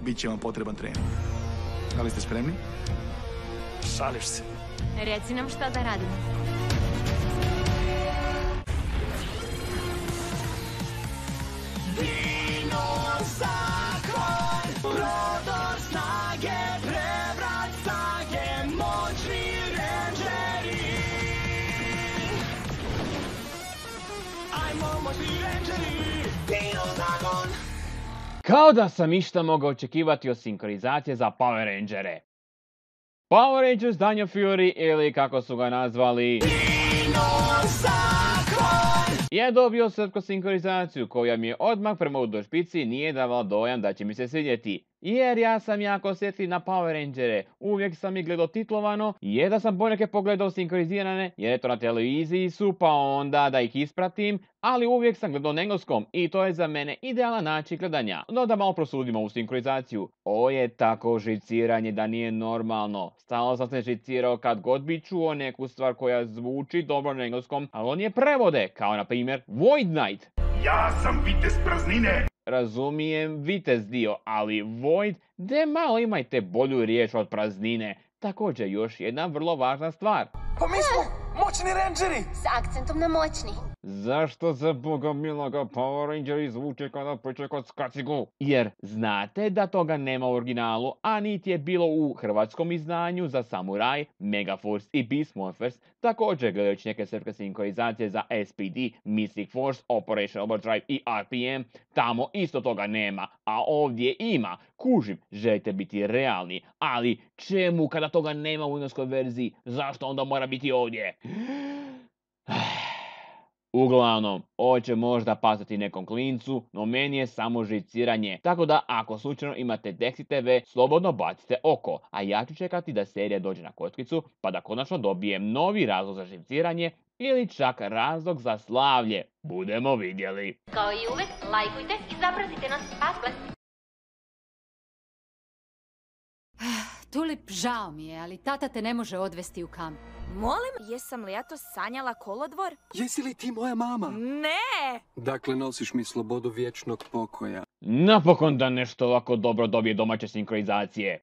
bit će vam potreban trening. Da li ste spremni? Šališ se. Reci nam šta da radimo. Dino zakon, prodor snage, prevrat snage, moćni rangeri. Ajmo moćni rangeri, Dino zakon. Kao da sam išta mogao očekivati od sinkronizacije za Power Rangere. Power Rangers Dino Fury, ili kako su ga nazvali, Dino zakon. je dobio srpsku sinkronizaciju koja mi je odmah prema udoj špici nije davala dojam da će mi se svidjeti. Jer ja sam jako osjetljiv na Power Rangere, uvijek sam ih gledao titlovano, je da sam poneke pogledao sinkronizirane, jer eto na televiziji su, pa onda da ih ispratim, ali uvijek sam gledao na engleskom i to je za mene idealan način gledanja. No da malo prosudimo u sinkronizaciju. Ovo je tako žiciranje da nije normalno. Stalno sam se žicirao kad god bi čuo neku stvar koja zvuči dobro na engleskom, ali on je prevode, kao na primjer Void Knight. Ja sam vitez praznine. Razumijem vitez dio, ali Void, de malo imajte bolju riječ od praznine. Također još jedna vrlo važna stvar. Pa mi smo moćni rangeri. S akcentom na moćni. Zašto za boga miloga Power Rangeri zvuče kada pričaju kod skacigu? Jer znate da toga nema u originalu, a niti je bilo u hrvatskom izdanju za Samurai, Megaforce i Beast Morphers. Također gledajući neke srpske sinkronizacije za SPD, Mystic Force, Operation Overdrive i RPM, tamo isto toga nema, a ovdje ima. Kužim, želite biti realni, ali čemu kada toga nema u engleskoj verziji? Zašto onda mora biti ovdje? Uglavnom, ovo će možda pasati nekom klincu, no meni je samo žiciranje. Tako da ako slučajno imate Dexi TV, slobodno bacite oko, a ja ću čekati da serija dođe na kockicu, pa da konačno dobijem novi razlog za žiciranje ili čak razlog za slavlje. Budemo vidjeli. Kao i uvek, lajkujte i zapratite nas. Paskle! Tulip, žao mi je, ali tata te ne može odvesti u kamp. Molim, jesam li ja to sanjala kolodvor? Jesi li ti moja mama? Ne! Dakle, nosiš mi slobodu vječnog pokoja. Napokon da nešto ovako dobro dobije domaće sinkronizacije.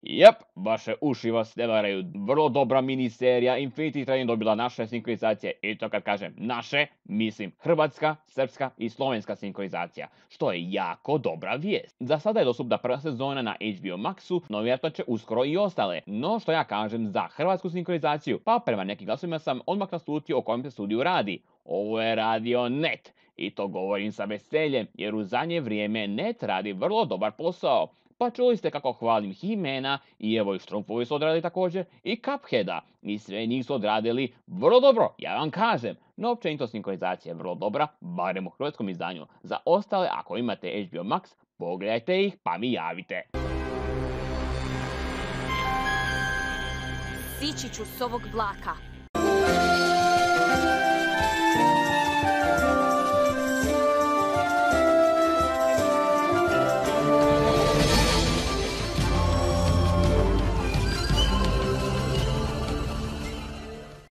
Jep, vaše uši vas ne varaju. Vrlo dobra miniserija Infinity Train dobila naše sinkronizacije. I to kad kažem naše, mislim hrvatska, srpska i slovenska sinkronizacija. Što je jako dobra vijest. Za sada je dostupna prva sezona na HBO Maxu, no vjerojatno će uskoro i ostale. No što ja kažem za hrvatsku sinkronizaciju, pa prema nekim glasovima sam odmah naslutio o kojem se studiju radi. Ovo je radio Net. I to govorim sa veseljem, jer u zadnje vrijeme Net radi vrlo dobar posao. Pa čuli ste kako hvalim He-Mana i evo i Štrumfovi su odradili također i Cupheada. I sve njih su odradili vrlo dobro, ja vam kažem. No općenito sinkronizacija je vrlo dobra, barem u hrvatskom izdanju. Za ostale, ako imate HBO Max, pogledajte ih pa mi javite. Sići ću s ovog vlaka.